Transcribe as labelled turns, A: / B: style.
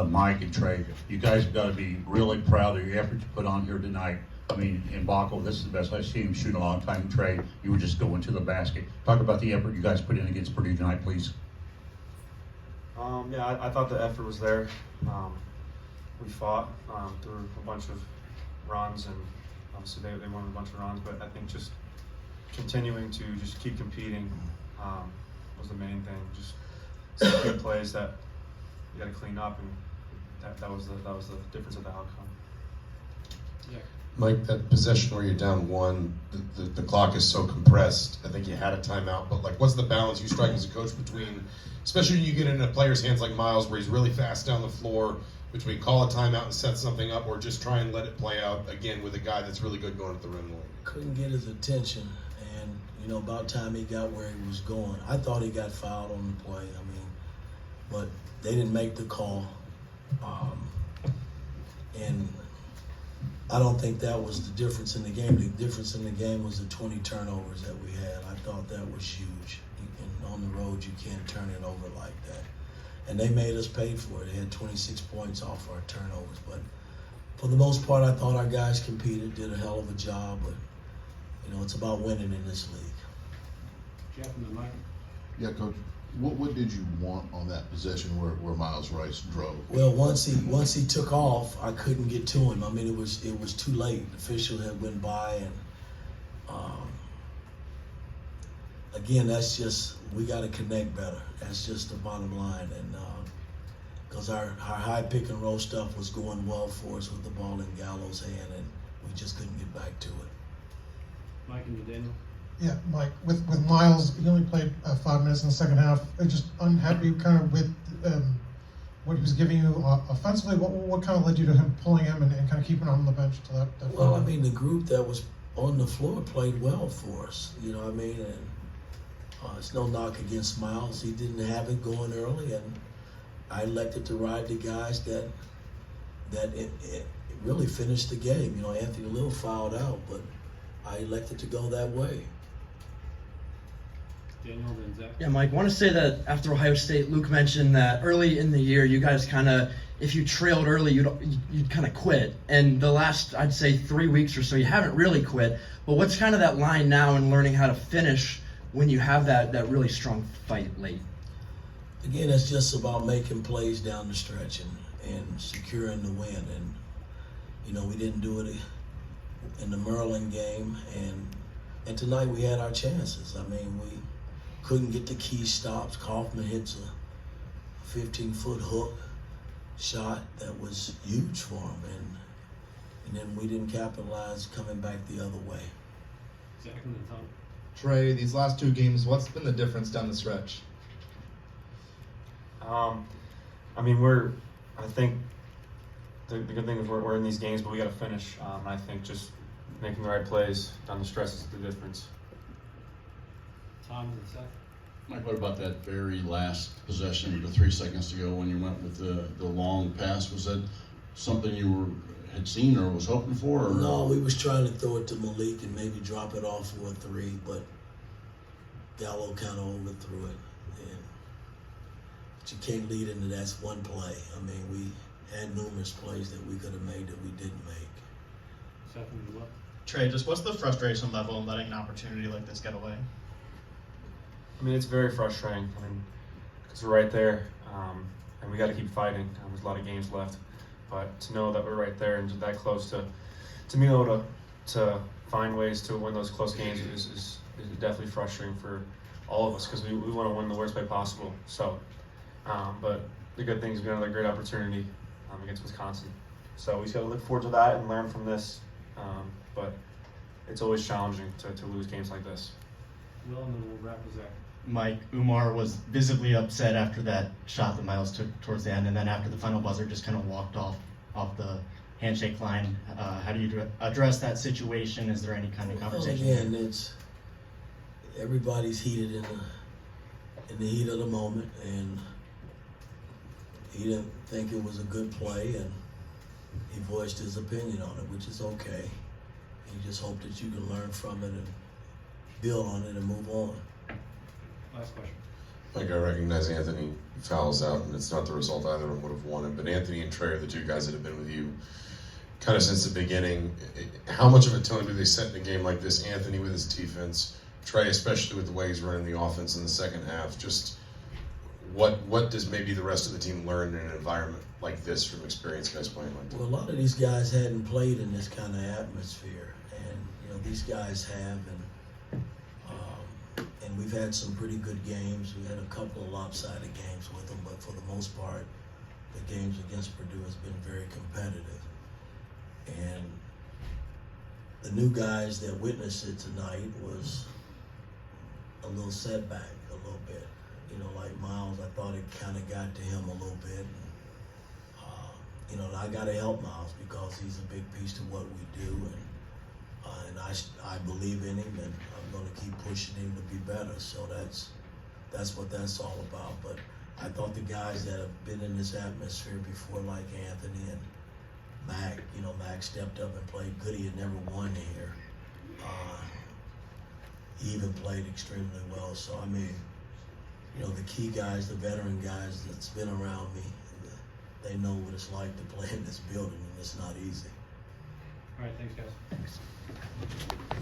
A: Mike and Trey, you guys have got to be really proud of your effort you put on here tonight. I mean, in Baco, this is the best I've seen him shoot in a long time. Trey, you were just going to the basket. Talk about the effort you guys put in against Purdue tonight, please.
B: Yeah, I thought the effort was there. We fought through a bunch of runs, and obviously they won a bunch of runs, but I think just continuing to just keep competing was the main thing. Just some big plays that you got to clean up, and that was the difference of the outcome.
C: Yeah.
D: Mike, that possession where you're down one, the clock is so compressed. I think you had a timeout, but like, what's the balance you strike as a coach between, especially when you get in a player's hands like Miles, where he's really fast down the floor, between call a timeout and set something up, or just try and let it play out again with a guy that's really good going at the rim line?
E: Couldn't get his attention, and about time he got where he was going. I thought he got fouled on the play. But they didn't make the call, and I don't think that was the difference in the game. The difference in the game was the 20 turnovers that we had. I thought that was huge. And on the road, you can't turn it over like that. And they made us pay for it. They had 26 points off our turnovers. But for the most part, I thought our guys competed, did a hell of a job. But, it's about winning in this league.
C: Jeff and the mic.
F: Yeah, Coach. What did you want on that possession where Miles Rice drove?
E: Well, once he took off, I couldn't get to him. I mean, it was too late. The official had went by, and again, that's just, we got to connect better. That's just the bottom line, and because our high pick and roll stuff was going well for us with the ball in Galloway's hand, and we just couldn't get back to it.
C: Mike and Daniel.
G: Yeah, Mike, with Miles, he only played 5 minutes in the second half. They're just unhappy kind of with what he was giving you offensively. What kind of led you to him pulling him and kind of keeping him on the bench to that
E: Well, I mean, the group that was on the floor played well for us, and it's no knock against Miles. He didn't have it going early, and I elected to ride the guys that it really finished the game. Anthony Lill fouled out, but I elected to go that way.
C: Daniel, then Zach.
H: Yeah, Mike, I want to say that after Ohio State, Luke mentioned that early in the year, you guys kind of, if you trailed early, you'd kind of quit. And the last, I'd say, 3 weeks or so, you haven't really quit. But what's kind of that line now in learning how to finish when you have that really strong fight late?
E: Again, it's just about making plays down the stretch and securing the win. And, we didn't do it in the Maryland game. And tonight we had our chances. I mean, we couldn't get the key stops. Kaufman hits a 15-foot hook shot that was huge for him. And then we didn't capitalize coming back the other way.
C: Zach and then Tom.
I: Trey, these last 2 games, what's been the difference down the stretch?
B: I think the good thing is we're in these games, but we got to finish. I think just making the right plays down the stretch is the difference.
C: Tom and Seth.
A: Mike, what about that very last possession with 3 seconds to go when you went with the long pass? Was that something you had seen or was hoping for? Or?
E: No, we was trying to throw it to Malik and maybe drop it off for a 3, but Gallo kind of overthrew it. But you can't lead into that one play. I mean, we had numerous plays that we could have made that we didn't make.
C: Seth and what?
J: Trey, just what's the frustration level in letting an opportunity like this get away?
B: It's very frustrating. Because we're right there, and we got to keep fighting. There's a lot of games left, but to know that we're right there and that close to be able to find ways to win those close games is definitely frustrating for all of us because we want to win the worst way possible. So, but the good thing is we have another great opportunity against Wisconsin. So we just got to look forward to that and learn from this. But it's always challenging to lose games like this.
C: Will, and then we'll wrap with Zach.
J: Mike, Umar was visibly upset after that shot that Miles took towards the end, and then after the final buzzer just kind of walked off the handshake line. How do you address that situation? Is there any kind of conversation?
E: Well, again, everybody's heated in the heat of the moment, and he didn't think it was a good play, and he voiced his opinion on it, which is okay. You just hope that you can learn from it and build on it and move on.
C: Last question.
D: Like, I recognize Anthony fouls out, and it's not the result either of them would have wanted, but Anthony and Trey are the two guys that have been with you kind of since the beginning. How much of a tone do they set in a game like this? Anthony with his defense, Trey especially with the way he's running the offense in the second half. Just what does maybe the rest of the team learn in an environment like this from experienced guys playing like that?
E: Well, a lot of these guys hadn't played in this kind of atmosphere, and these guys have, and we've had some pretty good games. We had a couple of lopsided games with them, but for the most part, the games against Purdue has been very competitive. And the new guys that witnessed it tonight was a little setback, a little bit. Like Miles, I thought it kind of got to him a little bit. I got to help Miles because he's a big piece to what we do, and I believe in him, and I'm going to keep pushing him to be better. So that's what that's all about. But I thought the guys that have been in this atmosphere before, like Anthony and Mac, Mac stepped up and played good. He had never won here. He even played extremely well. So, I mean, the key guys, the veteran guys that's been around me, they know what it's like to play in this building, and it's not easy.
C: All right, thanks, guys.